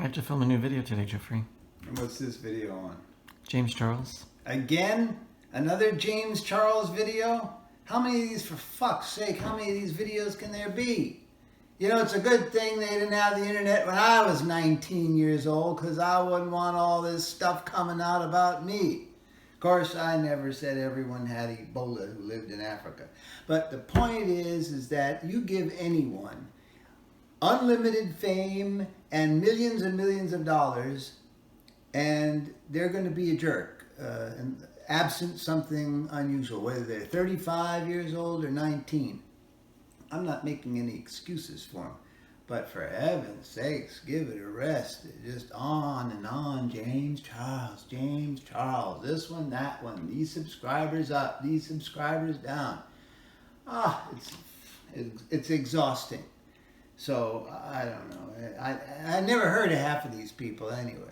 I have to film a new video today, Jeffrey. And what's this video on? James Charles. Again? Another James Charles video? How many of these, for fuck's sake, how many of these videos can there be? You know, it's a good thing they didn't have the internet when I was 19 years old, because I wouldn't want all this stuff coming out about me. Of course, I never said everyone had Ebola who lived in Africa. But the point is that you give anyone unlimited fame and millions of dollars, and they're going to be a jerk, and absent something unusual, whether they're 35 years old or 19. I'm not making any excuses for them, but for heaven's sakes, give it a rest. Just on and on. James Charles, this one, that one, these subscribers up, these subscribers down. It's exhausting. So I don't know. I never heard of half of these people anyway.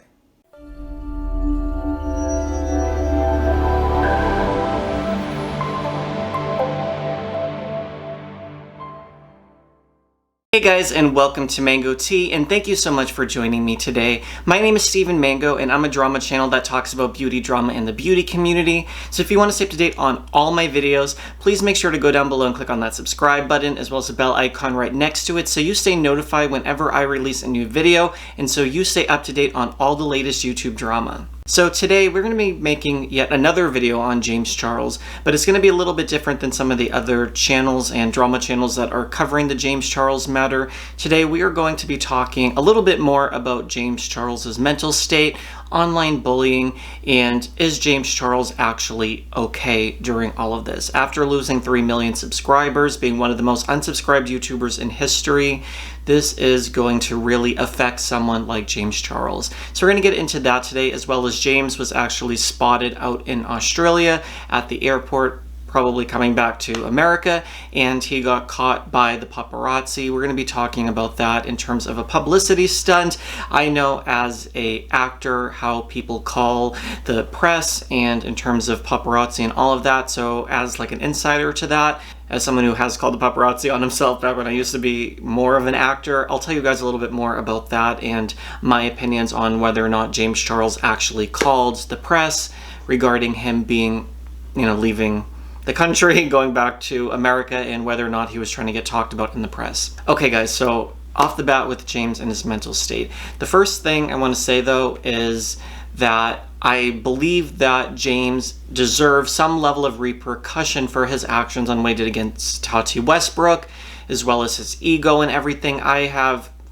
Hey guys, and welcome to Mango Tea, and thank you so much for joining me today. My name is Steven Mango, and I'm a drama channel that talks about beauty, drama, and the beauty community. So if you want to stay up to date on all my videos, please make sure to go down below and click on that subscribe button, as well as the bell icon right next to it, so you stay notified whenever I release a new video, and so you stay up to date on all the latest YouTube drama. So today we're going to be making yet another video on James Charles, but it's going to be a little bit different than some of the other channels and drama channels that are covering the James Charles matter. Today we are going to be talking a little bit more about James Charles's mental state, online bullying, and is James Charles actually okay during all of this? After losing 3 million subscribers, being one of the most unsubscribed YouTubers in history, this is going to really affect someone like James Charles. So we're going to get into that today, as well as James was actually spotted out in Australia at the airport, probably coming back to America, and he got caught by the paparazzi. We're going to be talking about that in terms of a publicity stunt. I know as an actor how people call the press, and in terms of paparazzi and all of that, so as like an insider to that, as someone who has called the paparazzi on himself back when I used to be more of an actor, I'll tell you guys a little bit more about that and my opinions on whether or not James Charles actually called the press regarding him being, leaving the country, going back to America, and whether or not he was trying to get talked about in the press. Okay guys, so off the bat with James and his mental state. The first thing I want to say though is that I believe that James deserves some level of repercussion for his actions on what he did against Tati Westbrook, as well as his ego and everything.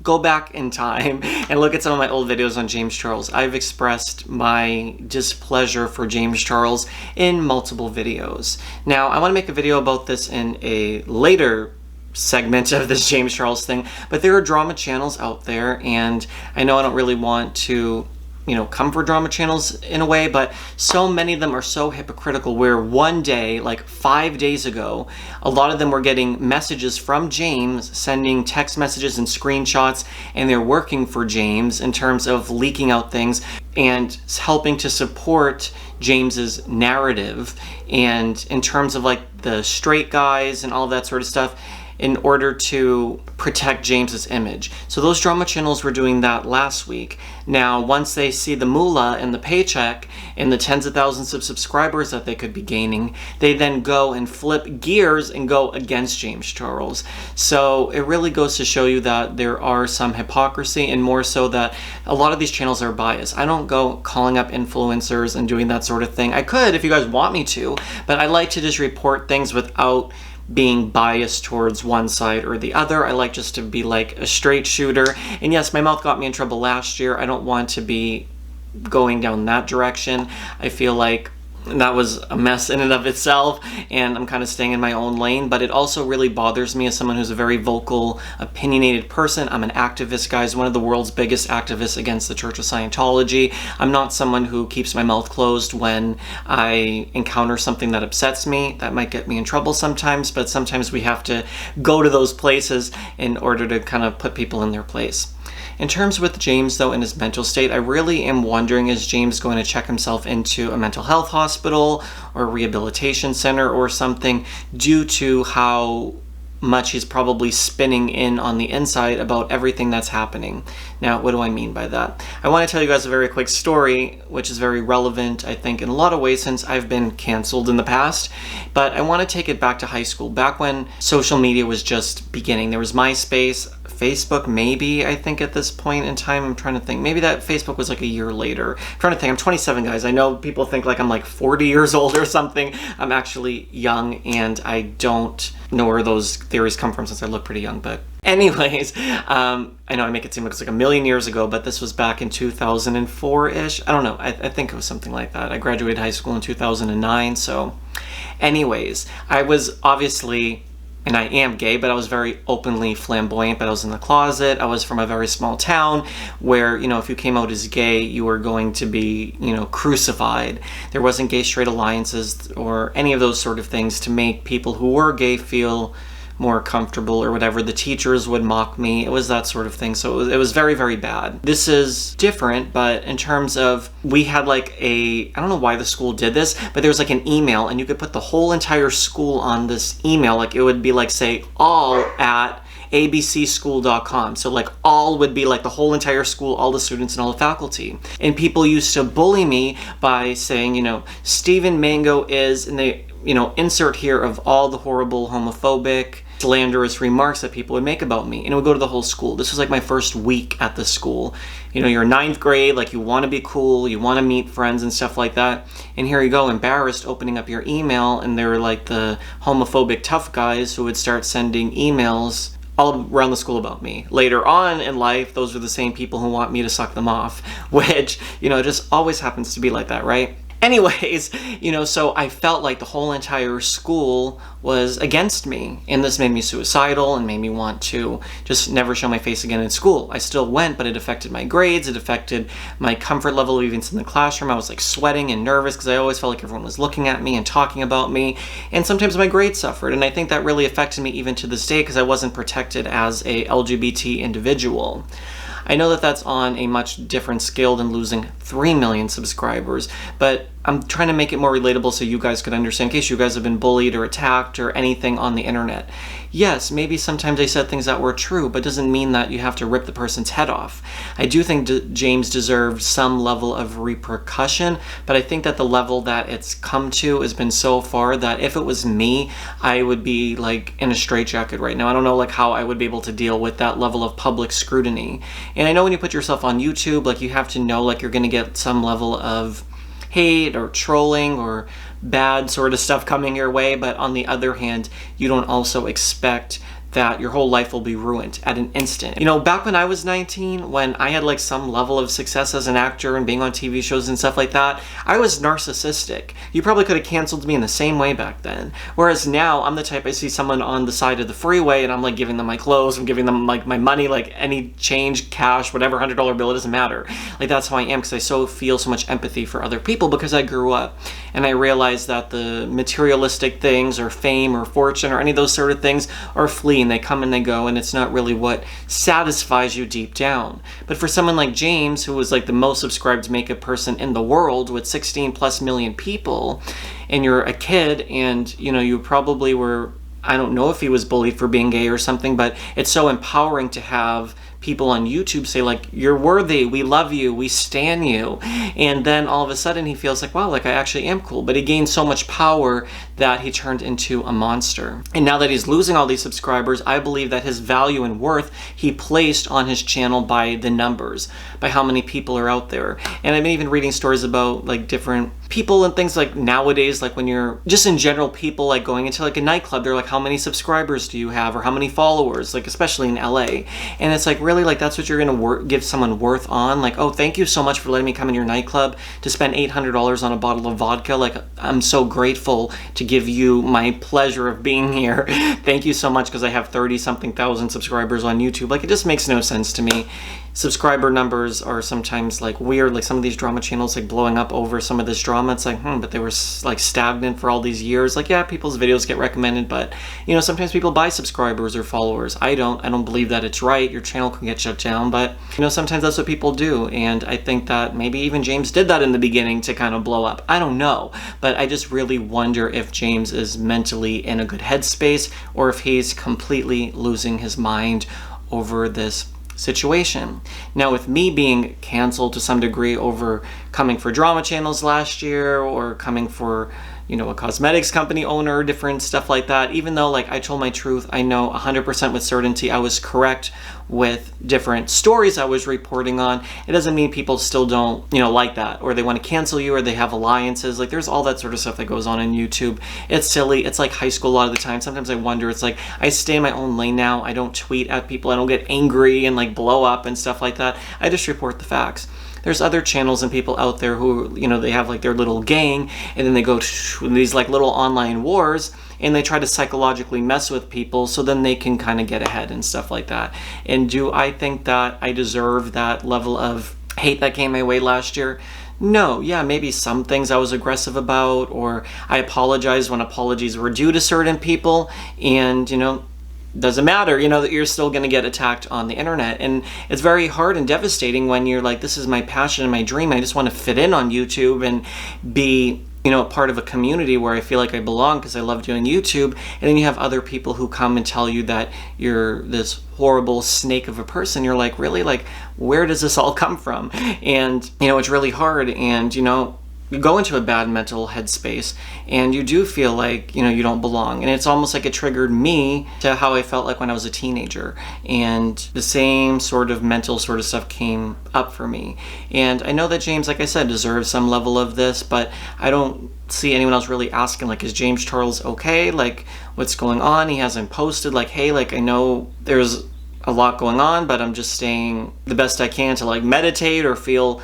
Go back in time and look at some of my old videos on James Charles. I've expressed my displeasure for James Charles in multiple videos. Now, I want to make a video about this in a later segment of this James Charles thing, but there are drama channels out there, and I know I don't really want to come for drama channels in a way, but so many of them are so hypocritical, where one day, like 5 days ago, a lot of them were getting messages from James, sending text messages and screenshots, and they're working for James in terms of leaking out things and helping to support James's narrative, and in terms of like the straight guys and all that sort of stuff, in order to protect James's image. So those drama channels were doing that last week. Now, once they see the moolah and the paycheck and the tens of thousands of subscribers that they could be gaining, they then go and flip gears and go against James Charles. So it really goes to show you that there are some hypocrisy, and more so that a lot of these channels are biased. I don't go calling up influencers and doing that sort of thing. I could if you guys want me to, but I like to just report things without being biased towards one side or the other. I like just to be like a straight shooter. And yes, my mouth got me in trouble last year. I don't want to be going down that direction. I feel like that was a mess in and of itself, and I'm kind of staying in my own lane. But it also really bothers me as someone who's a very vocal, opinionated person. I'm an activist, guys, one of the world's biggest activists against the Church of Scientology. I'm not someone who keeps my mouth closed when I encounter something that upsets me. That might get me in trouble sometimes, but sometimes we have to go to those places in order to kind of put people in their place. In terms with James, though, in his mental state, I really am wondering, is James going to check himself into a mental health hospital or a rehabilitation center or something, due to how much he's probably spinning in on the inside about everything that's happening. Now, what do I mean by that? I want to tell you guys a very quick story, which is very relevant, I think, in a lot of ways since I've been canceled in the past. But I want to take it back to high school, back when social media was just beginning. There was MySpace, Facebook, maybe, I think at this point in time. I'm trying to think. Maybe that Facebook was like a year later. I'm trying to think. I'm 27, guys. I know people think like I'm like 40 years old or something. I'm actually young, and I don't know where those theories come from since I look pretty young. But anyways, I know I make it seem like it's like a million years ago, but this was back in 2004-ish. I don't know. I think it was something like that. I graduated high school in 2009. So anyways, I was obviously, and I am gay, but I was very openly flamboyant, but I was in the closet. I was from a very small town where, you know, if you came out as gay, you were going to be, you know, crucified. There wasn't gay straight alliances or any of those sort of things to make people who were gay feel more comfortable or whatever. The teachers would mock me. It was that sort of thing. So it was very, very bad. This is different, but in terms of, we had like I don't know why the school did this, but there was like an email, and you could put the whole entire school on this email. Like it would be like, say, all@abcschool.com. So like all would be like the whole entire school, all the students and all the faculty. And people used to bully me by saying, you know, Steven Mango is, and they, you know, insert here of all the horrible homophobic, slanderous remarks that people would make about me. And it would go to the whole school. This was like my first week at the school. You know, you're 9th grade, like you want to be cool, you want to meet friends and stuff like that. And here you go, embarrassed, opening up your email, and they were like the homophobic tough guys who would start sending emails all around the school about me. Later on in life, those are the same people who want me to suck them off, which, you know, just always happens to be like that, right? Anyways, you know, so I felt like the whole entire school was against me, and this made me suicidal and made me want to just never show my face again in school. I still went, but it affected my grades, it affected my comfort level even in the classroom. I was like sweating and nervous because I always felt like everyone was looking at me and talking about me, and sometimes my grades suffered, and I think that really affected me even to this day because I wasn't protected as a LGBT individual. I know that that's on a much different scale than losing 3 million subscribers, but I'm trying to make it more relatable so you guys could understand in case you guys have been bullied or attacked or anything on the internet. Yes, maybe sometimes I said things that were true, but doesn't mean that you have to rip the person's head off. I do think James deserved some level of repercussion, but I think that the level that it's come to has been so far that if it was me, I would be like in a straitjacket right now. I don't know like how I would be able to deal with that level of public scrutiny. And I know when you put yourself on YouTube, like you have to know like you're gonna get some level of hate or trolling or bad sort of stuff coming your way, but on the other hand, you don't also expect that your whole life will be ruined at an instant. You know, back when I was 19, when I had like some level of success as an actor and being on TV shows and stuff like that, I was narcissistic. You probably could have canceled me in the same way back then. Whereas now, I'm the type, I see someone on the side of the freeway and I'm like giving them my clothes, I'm giving them like my money, like any change, cash, whatever, $100 bill, it doesn't matter. Like that's how I am because I feel so much empathy for other people because I grew up and I realized that the materialistic things or fame or fortune or any of those sort of things are fleeting. They come and they go, and it's not really what satisfies you deep down. But for someone like James, who was like the most subscribed makeup person in the world with 16+ million people, and you're a kid and you know you probably were, I don't know if he was bullied for being gay or something, but it's so empowering to have people on YouTube say like, you're worthy, we love you, we stan you. And then all of a sudden he feels like, wow, like I actually am cool. But he gained so much power that he turned into a monster. And now that he's losing all these subscribers, I believe that his value and worth he placed on his channel by the numbers, by how many people are out there. And I've been even reading stories about like different people and things like nowadays, like when you're just in general people like going into like a nightclub, they're like, how many subscribers do you have or how many followers, like especially in LA. And it's like, really, like that's what you're gonna give someone worth on? Like, oh, thank you so much for letting me come in your nightclub to spend $800 on a bottle of vodka. Like, I'm so grateful to give you my pleasure of being here. Thank you so much because I have 30-something thousand subscribers on YouTube. Like, it just makes no sense to me. subscriber numbers are sometimes like weird, like some of these drama channels like blowing up over some of this drama. It's like, but they were like stagnant for all these years. Like, yeah, people's videos get recommended, but you know, sometimes people buy subscribers or followers. I don't believe that it's right. Your channel can get shut down, but you know, sometimes that's what people do. And I think that maybe even James did that in the beginning to kind of blow up. I don't know, but I just really wonder if James is mentally in a good headspace or if he's completely losing his mind over this situation. Now, with me being canceled to some degree over coming for drama channels last year or coming for, you know, a cosmetics company owner, different stuff like that, even though like I told my truth, I know 100% with certainty I was correct with different stories I was reporting on, it doesn't mean people still don't, you know, like that, or they want to cancel you, or they have alliances. Like, there's all that sort of stuff that goes on YouTube. It's silly. It's like high school a lot of the time. Sometimes I wonder, it's like I stay in my own lane now. I don't tweet at people. I don't get angry and like blow up and stuff like that. I just report the facts. There's other channels and people out there who, you know, they have like their little gang, and then they go to these like little online wars, and they try to psychologically mess with people so then they can kind of get ahead and stuff like that. And do I think that I deserve that level of hate that came my way last year? No. Yeah, maybe some things I was aggressive about, or I apologized when apologies were due to certain people, and, you know, doesn't matter, you know, that you're still going to get attacked on the internet. And it's very hard and devastating when you're like, this is my passion and my dream. I just want to fit in on YouTube and be, you know, part of a community where I feel like I belong because I love doing YouTube. And then you have other people who come and tell you that you're this horrible snake of a person. You're like, really? Like, where does this all come from? And, you know, it's really hard. And, you know, you go into a bad mental headspace and you do feel like, you know, you don't belong. And it's almost like it triggered me to how I felt like when I was a teenager. And the same sort of mental sort of stuff came up for me. And I know that James, like I said, deserves some level of this, but I don't see anyone else really asking, like, is James Charles okay? Like, what's going on? He hasn't posted, like, hey, like, I know there's a lot going on, but I'm just staying the best I can to, like, meditate or feel,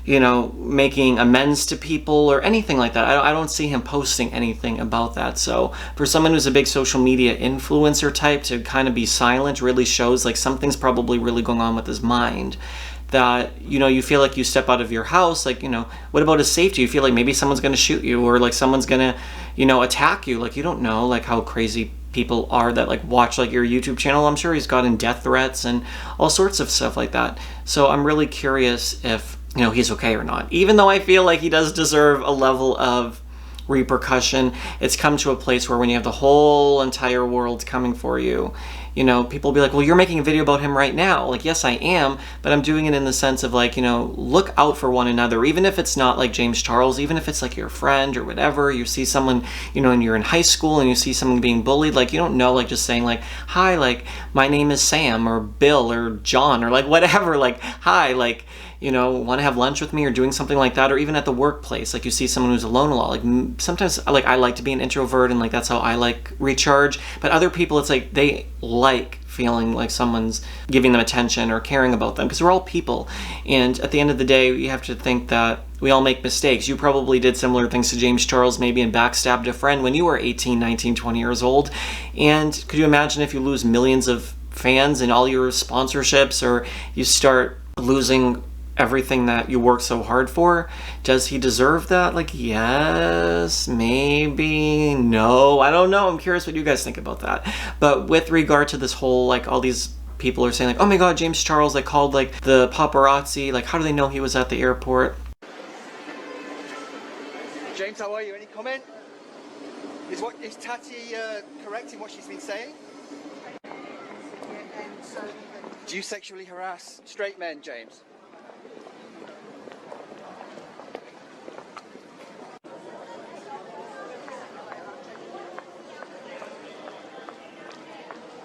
you know, making amends to people or anything like that. I don't see him posting anything about that. So for someone who's a big social media influencer type to kind of be silent really shows like something's probably really going on with his mind. That, you know, you feel like you step out of your house, like, you know, what about his safety? You feel like maybe someone's going to shoot you, or like someone's going to, you know, attack you. Like, you don't know like how crazy people are that like watch like your YouTube channel. I'm sure he's gotten death threats and all sorts of stuff like that. So I'm really curious if, you know, he's okay or not. Even though I feel like he does deserve a level of repercussion, it's come to a place where when you have the whole entire world coming for you, you know, people will be like, well, you're making a video about him right now. Like, yes, I am, but I'm doing it in the sense of like, you know, look out for one another. Even if it's not like James Charles, even if it's like your friend or whatever, you see someone, you know, and you're in high school and you see someone being bullied, like, you don't know, like just saying like, hi, like, my name is Sam or Bill or John or like whatever, like, hi, like, you know, want to have lunch with me or doing something like that. Or even at the workplace, like you see someone who's alone a lot. Like sometimes like I like to be an introvert and like that's how I like recharge. But other people, it's like they like feeling like someone's giving them attention or caring about them because we're all people. And at the end of the day, you have to think that we all make mistakes. You probably did similar things to James Charles maybe and backstabbed a friend when you were 18, 19, 20 years old. And could you imagine if you lose millions of fans and all your sponsorships, or you start losing everything that you work so hard for? Does he deserve that? Like, yes, maybe, no, I don't know. I'm curious what you guys think about that. But with regard to this whole, like, all these people are saying like, oh my god, James Charles, like, called like the paparazzi, like, how do they know he was at the airport? James, how are you? Any comment? Is Tati correct in what she's been saying? Do you sexually harass straight men, James?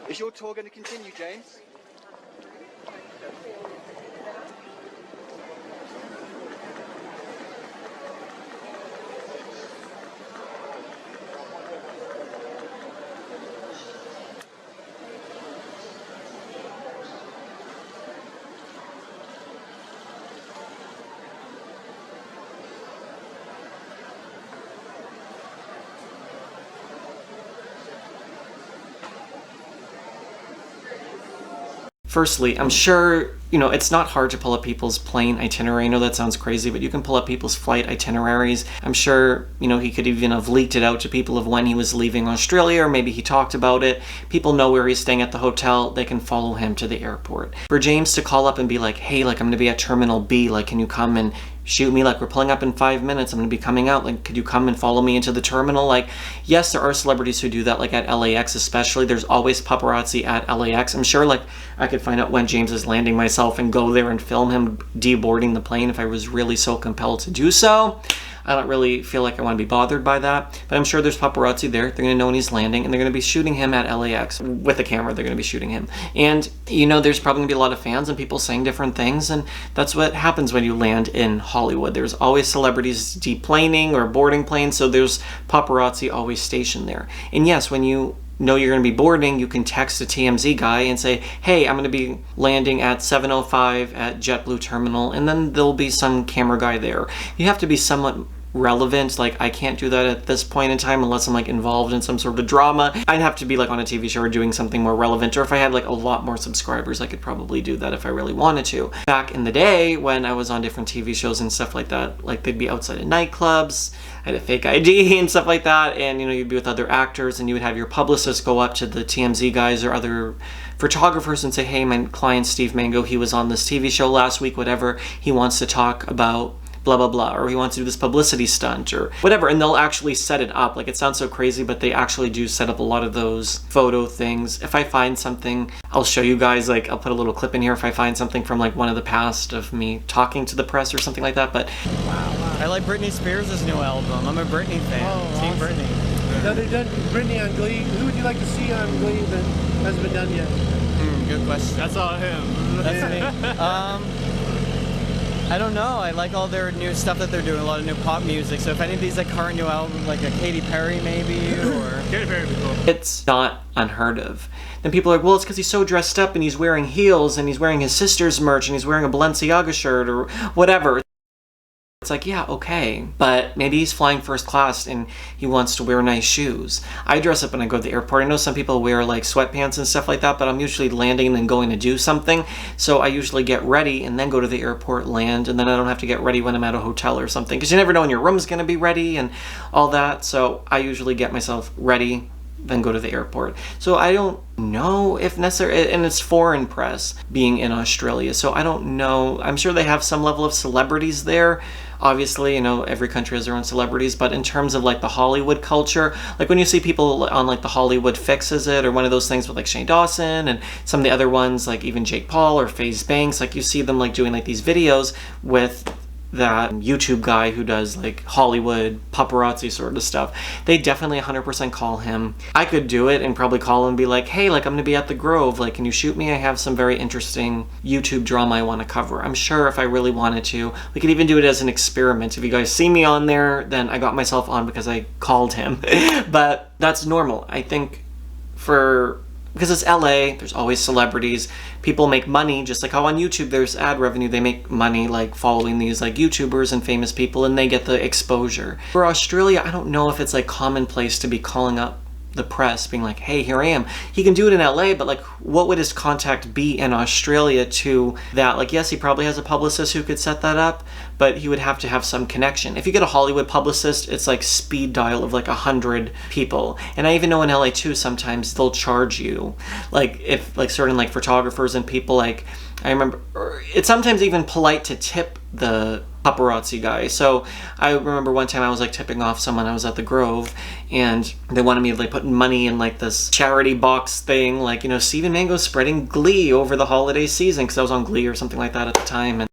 Is your tour going to continue, James? Firstly, I'm sure you know, it's not hard to pull up people's plane itinerary. I know that sounds crazy, but you can pull up people's flight itineraries. I'm sure, you know, he could even have leaked it out to people of when he was leaving Australia, or maybe he talked about it. People know where he's staying at the hotel. They can follow him to the airport. For James to call up and be like, hey, like, I'm gonna be at Terminal B, like, can you come and shoot me? Like, we're pulling up in 5 minutes, I'm gonna be coming out, like, could you come and follow me into the terminal? Like, yes, there are celebrities who do that, like at LAX especially. There's always paparazzi at LAX. I'm sure, like, I could find out when James is landing myself and go there and film him deboarding the plane if I was really so compelled to do so. I don't really feel like I want to be bothered by that, but I'm sure there's paparazzi there. They're going to know when he's landing, and they're going to be shooting him at LAX with a camera. They're going to be shooting him. And, you know, there's probably going to be a lot of fans and people saying different things, and that's what happens when you land in Hollywood. There's always celebrities deplaning or boarding planes, so there's paparazzi always stationed there. And yes, when you know you're going to be boarding, you can text a TMZ guy and say, hey, I'm going to be landing at 7:05 at JetBlue Terminal, and then there'll be some camera guy there. You have to be somewhat relevant. Like, I can't do that at this point in time unless I'm like involved in some sort of drama. I'd have to be like on a TV show or doing something more relevant, or if I had like a lot more subscribers, I could probably do that if I really wanted to. Back in the day when I was on different TV shows and stuff like that, like they'd be outside of nightclubs, I had a fake ID and stuff like that, and you know, you'd be with other actors and you would have your publicist go up to the TMZ guys or other photographers and say, hey, my client Steve Mango, he was on this TV show last week, whatever, he wants to talk about blah blah blah, or he wants to do this publicity stunt or whatever, and they'll actually set it up. Like, it sounds so crazy, but they actually do set up a lot of those photo things. If I find something, I'll show you guys. Like, I'll put a little clip in here if I find something from like one of the past of me talking to the press or something like that. But wow. I like Britney Spears' new album. I'm a Britney fan. Oh, Team awesome. Britney. Now they've done Britney on Glee. Who would you like to see on Glee that hasn't been done yet? Good question. That's all him. That's me. I don't know. I like all their new stuff that they're doing, a lot of new pop music. So if any of these like current new album, like a Katy Perry maybe, or Katy Perry would be cool. it's not unheard of. Then people are like, well, it's because he's so dressed up and he's wearing heels and he's wearing his sister's merch and he's wearing a Balenciaga shirt or whatever. It's like, yeah, okay, but maybe he's flying first class and he wants to wear nice shoes. I dress up when I go to the airport. I know some people wear like sweatpants and stuff like that, but I'm usually landing and then going to do something. So I usually get ready and then go to the airport, land, and then I don't have to get ready when I'm at a hotel or something, because you never know when your room's going to be ready and all that. So I usually get myself ready, then go to the airport. So I don't know if necessary, and it's foreign press being in Australia, so I don't know. I'm sure they have some level of celebrities there. Obviously, you know, every country has their own celebrities, but in terms of like the Hollywood culture, like when you see people on like the Hollywood Fix Is It or one of those things with like Shane Dawson and some of the other ones, like even Jake Paul or FaZe Banks, like you see them like doing like these videos with that YouTube guy who does like Hollywood paparazzi sort of stuff. They definitely 100% call him. I could do it and probably call him and be like, hey, like I'm gonna be at the Grove, like can you shoot me? I have some very interesting YouTube drama I want to cover. I'm sure if I really wanted to, we could even do it as an experiment. If you guys see me on there, then I got myself on because I called him. But that's normal. I think because it's LA, there's always celebrities. People make money, just like how on YouTube there's ad revenue. They make money like following these like YouTubers and famous people, and they get the exposure. For Australia, I don't know if it's like commonplace to be calling up the press being like, hey, here I am. He can do it in LA, but like what would his contact be in Australia to that? Like, yes, he probably has a publicist who could set that up, but he would have to have some connection. If you get a Hollywood publicist, it's like speed dial of like 100 people. And I even know in LA too, sometimes they'll charge you. Like if like certain like photographers and people, like I remember it's sometimes even polite to tip the paparazzi guy. So I remember one time I was like tipping off someone. I was at the Grove and they wanted me to like put money in like this charity box thing, like, you know, Steven Mango spreading Glee over the holiday season, because I was on Glee or something like that at the time. And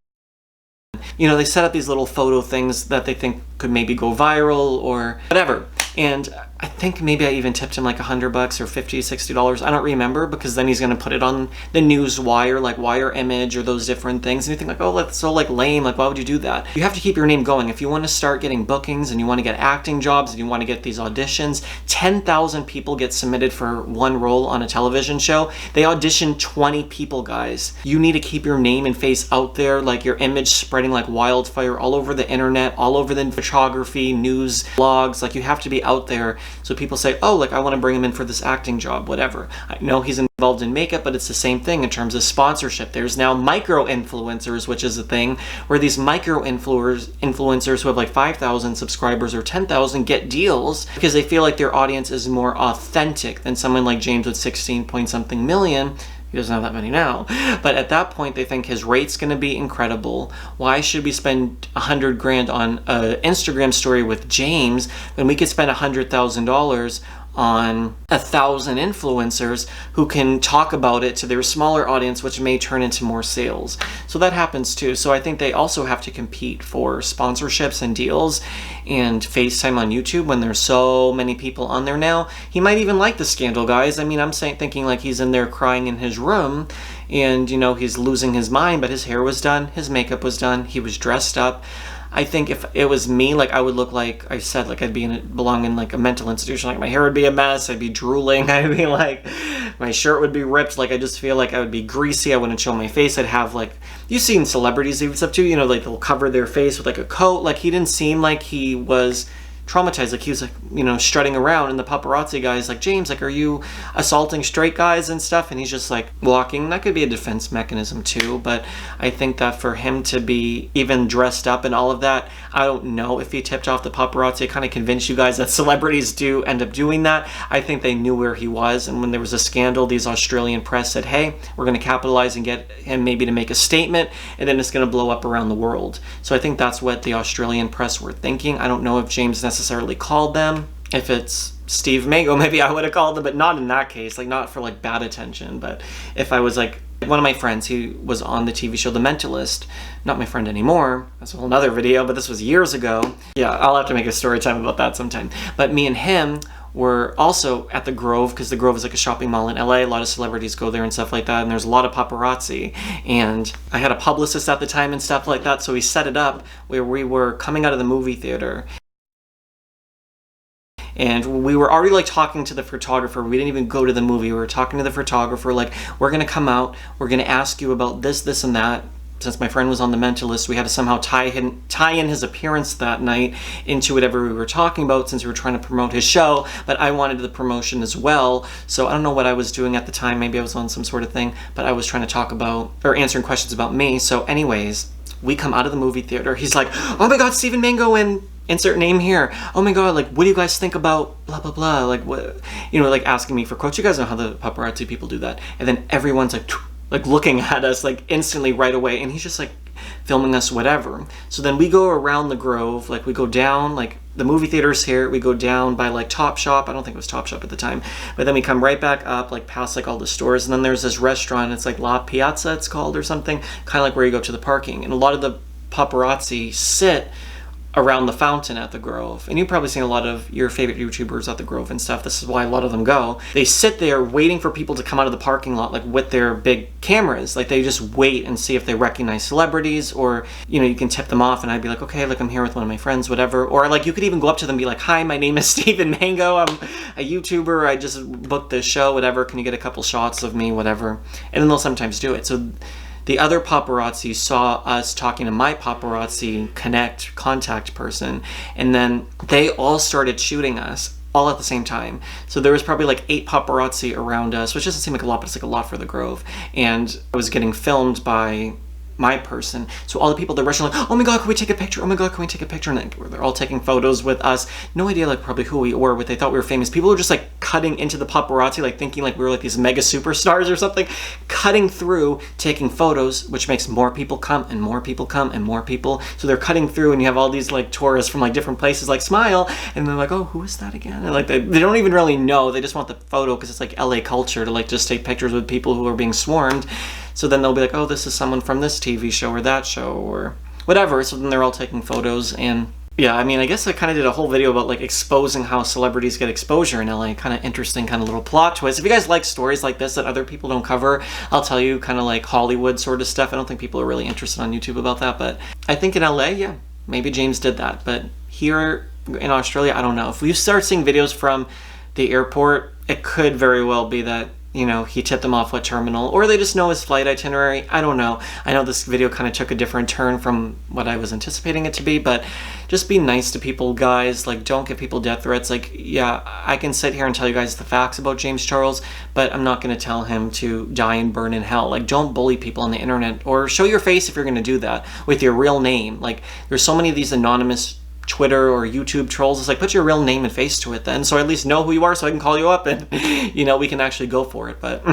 you know, they set up these little photo things that they think could maybe go viral or whatever. And I think maybe I even tipped him like $100 or $50, $60. I don't remember, because then he's going to put it on the news wire, like Wire Image or those different things. And you think like, oh, that's so like lame. Like, why would you do that? You have to keep your name going. If you want to start getting bookings and you want to get acting jobs and you want to get these auditions, 10,000 people get submitted for one role on a television show. They audition 20 people, guys. You need to keep your name and face out there, like your image spreading like wildfire all over the internet, all over the photography, news, blogs. Like you have to be out there So people say, oh, like I want to bring him in for this acting job, whatever. I know he's involved in makeup, but it's the same thing in terms of sponsorship. There's now micro-influencers, which is a thing where these micro-influencers who have like 5,000 subscribers or 10,000 get deals because they feel like their audience is more authentic than someone like James with 16 point something million. He doesn't have that many now. But at that point, they think his rate's going to be incredible. Why should we spend 100 grand on an Instagram story with James when we could spend $100,000 on 1,000 influencers who can talk about it to their smaller audience, which may turn into more sales. So that happens too. So I think they also have to compete for sponsorships and deals and FaceTime on YouTube when there's so many people on there now. He might even like the scandal, guys. I mean, I'm thinking like he's in there crying in his room and, you know, he's losing his mind, but his hair was done, his makeup was done, he was dressed up. I think if it was me, like I would look like I said, like I'd belong in like a mental institution. Like my hair would be a mess. I'd be drooling. I'd be like, my shirt would be ripped. Like I just feel like I would be greasy. I wouldn't show my face. I'd have like, you've seen celebrities even stuff too. You know, like they'll cover their face with like a coat. Like he didn't seem like he was traumatized. Like he was like, you know, strutting around, and the paparazzi guys like, James, like, are you assaulting straight guys and stuff? And he's just like walking. That could be a defense mechanism too, but I think that for him to be even dressed up and all of that, I don't know if he tipped off the paparazzi. I kind of convinced you guys that celebrities do end up doing that. I think they knew where he was, and when there was a scandal, these Australian press said, hey, we're going to capitalize and get him maybe to make a statement, and then it's going to blow up around the world. So I think that's what the Australian press were thinking. I don't know if James necessarily called them. If it's Steve Mango, maybe I would have called them, but not in that case, like not for like bad attention. But if I was like one of my friends, he was on the TV show The Mentalist, not my friend anymore, that's a whole nother video, but this was years ago. Yeah, I'll have to make a story time about that sometime. But me and him were also at the Grove, because the Grove is like a shopping mall in LA. A lot of celebrities go there and stuff like that, and there's a lot of paparazzi. And I had a publicist at the time and stuff like that, so we set it up where we were coming out of the movie theater. And we were already like talking to the photographer. We didn't even go to the movie. We were talking to the photographer like, we're going to come out. We're going to ask you about this, this, and that. Since my friend was on The Mentalist, we had to somehow tie in his appearance that night into whatever we were talking about, since we were trying to promote his show. But I wanted the promotion as well. So I don't know what I was doing at the time. Maybe I was on some sort of thing. But I was trying to talk about, or answering questions about me. So anyways, we come out of the movie theater. He's like, oh my God, Steven Mango and insert name here. Oh my God, like, what do you guys think about blah, blah, blah? Like, what, you know, like asking me for quotes. You guys know how the paparazzi people do that. And then everyone's like looking at us like instantly right away. And he's just like filming us, whatever. So then we go around the Grove, like we go down, like the movie theater's here. We go down by like Top Shop. I don't think it was Top Shop at the time. But then we come right back up, like past like all the stores. And then there's this restaurant. It's like La Piazza, it's called, or something. Kind of like where you go to the parking. And a lot of the paparazzi sit around the fountain at the Grove. And you've probably seen a lot of your favorite YouTubers at the Grove and stuff. This is why a lot of them go. They sit there waiting for people to come out of the parking lot, like with their big cameras. Like they just wait and see if they recognize celebrities, or, you know, you can tip them off and I'd be like, okay, like I'm here with one of my friends, whatever. Or like you could even go up to them and be like, hi, my name is Steven Mango. I'm a YouTuber. I just booked this show, whatever. Can you get a couple shots of me, whatever? And then they'll sometimes do it. So the other paparazzi saw us talking to my paparazzi contact person, and then they all started shooting us all at the same time. So there was probably like 8 paparazzi around us, which doesn't seem like a lot, but it's like a lot for the Grove. And I was getting filmed by my person. So all the people that rushing like, oh my God, can we take a picture? Oh my God, can we take a picture? And they're all taking photos with us. No idea like probably who we were, but they thought we were famous. People were just like cutting into the paparazzi, like thinking like we were like these mega superstars or something, cutting through, taking photos, which makes more people come and more people come and more people. So they're cutting through, and you have all these like tourists from like different places like smile, and they're like, oh, who is that again? And like they don't even really know. They just want the photo because it's like LA culture to like just take pictures with people who are being swarmed. So then they'll be like, oh, this is someone from this TV show or that show or whatever. So then they're all taking photos. And yeah, I mean, I guess I kind of did a whole video about like exposing how celebrities get exposure in LA. Kind of interesting, kind of little plot twist. If you guys like stories like this that other people don't cover, I'll tell you kind of like Hollywood sort of stuff. I don't think people are really interested on YouTube about that. But I think in LA, yeah, maybe James did that. But here in Australia, I don't know. If we start seeing videos from the airport, it could very well be that you know, he tipped them off what terminal, or they just know his flight itinerary. I don't know. I know this video kind of took a different turn from what I was anticipating it to be, but just be nice to people, guys. Like, don't give people death threats. Like, yeah, I can sit here and tell you guys the facts about James Charles, but I'm not going to tell him to die and burn in hell. Like, don't bully people on the internet, or show your face if you're going to do that with your real name. Like, there's so many of these anonymous Twitter or YouTube trolls. It's like, put your real name and face to it then, so I at least know who you are, so I can call you up and, you know, we can actually go for it. But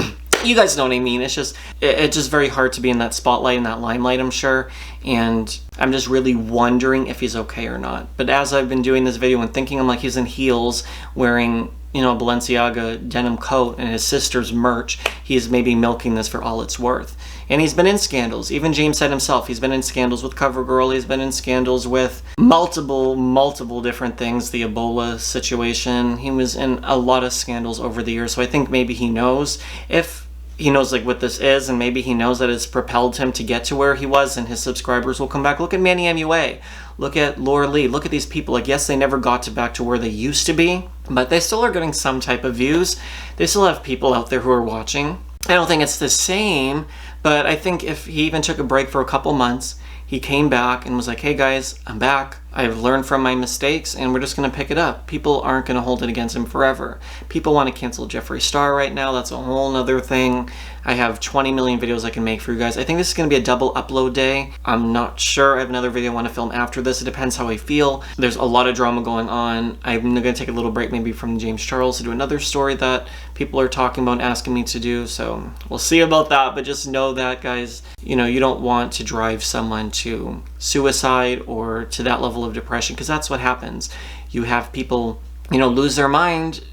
you guys know what I mean. It's just very hard to be in that spotlight and that limelight, I'm sure, and I'm just really wondering if he's okay or not. But as I've been doing this video and thinking, I'm like, he's in heels wearing, you know, a Balenciaga denim coat and his sister's merch. He is maybe milking this for all it's worth. And he's been in scandals. Even James said himself, he's been in scandals with CoverGirl. He's been in scandals with multiple different things. The Ebola situation. He was in a lot of scandals over the years. So I think maybe he knows, if he knows like what this is, and maybe he knows that it's propelled him to get to where he was, and his subscribers will come back. Look at Manny MUA. Look at Laura Lee. Look at these people. Like, yes, they never got back to where they used to be, but they still are getting some type of views. They still have people out there who are watching. I don't think it's the same, but I think if he even took a break for a couple months, he came back and was like, hey guys, I'm back. I've learned from my mistakes and we're just going to pick it up. People aren't going to hold it against him forever. People want to cancel Jeffree Star right now. That's a whole nother thing. I have 20 million videos I can make for you guys. I think this is going to be a double upload day. I'm not sure. I have another video I want to film after this. It depends how I feel. There's a lot of drama going on. I'm going to take a little break maybe from James Charles to do another story that people are talking about and asking me to do. So we'll see about that. But just know that, guys, you know, you don't want to drive someone to suicide or to that level of depression, because that's what happens. You have people, you know, lose their mind,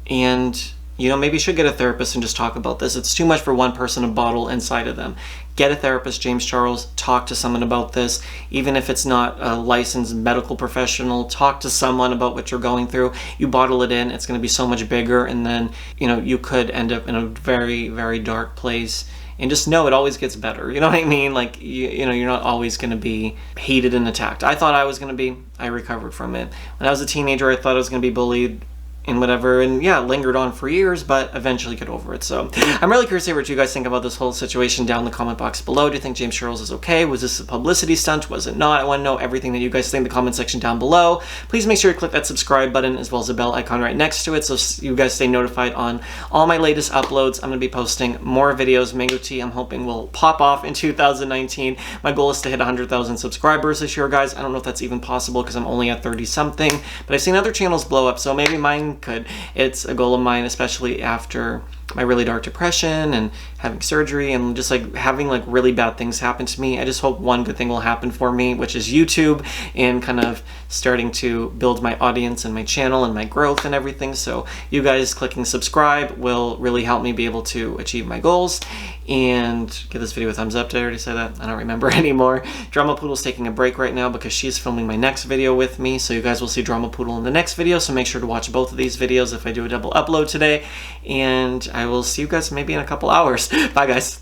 and you know, maybe you should get a therapist and just talk about this. It's too much for one person to bottle inside of them. Get a therapist, James Charles. Talk to someone about this. Even if it's not a licensed medical professional, talk to someone about what you're going through. You bottle it in, it's going to be so much bigger, and then, you know, you could end up in a very dark place. And just know it always gets better. You know what I mean? Like, you know, you're not always going to be hated and attacked. I thought I was going to be. I recovered from it. When I was a teenager, I thought I was going to be bullied and whatever, and yeah, lingered on for years, but eventually get over it. So I'm really curious to hear what you guys think about this whole situation down in the comment box below. Do you think James Charles is okay? Was this a publicity stunt? Was it not? I want to know everything that you guys think in the comment section down below. Please make sure you click that subscribe button as well as the bell icon right next to it, so you guys stay notified on all my latest uploads. I'm going to be posting more videos. Mango Tea, I'm hoping, will pop off in 2019. My goal is to hit 100,000 subscribers this year, guys. I don't know if that's even possible because I'm only at 30 something, but I've seen other channels blow up, so maybe mine could. It's a goal of mine, especially after my really dark depression and having surgery and just like having like really bad things happen to me. I just hope one good thing will happen for me, which is YouTube and kind of starting to build my audience and my channel and my growth and everything. So you guys clicking subscribe will really help me be able to achieve my goals. And give this video a thumbs up. Did I already say that? I don't remember anymore. Drama Poodle's taking a break right now because she's filming my next video with me. So you guys will see Drama Poodle in the next video. So make sure to watch both of these videos if I do a double upload today. And I will see you guys maybe in a couple hours. Bye, guys.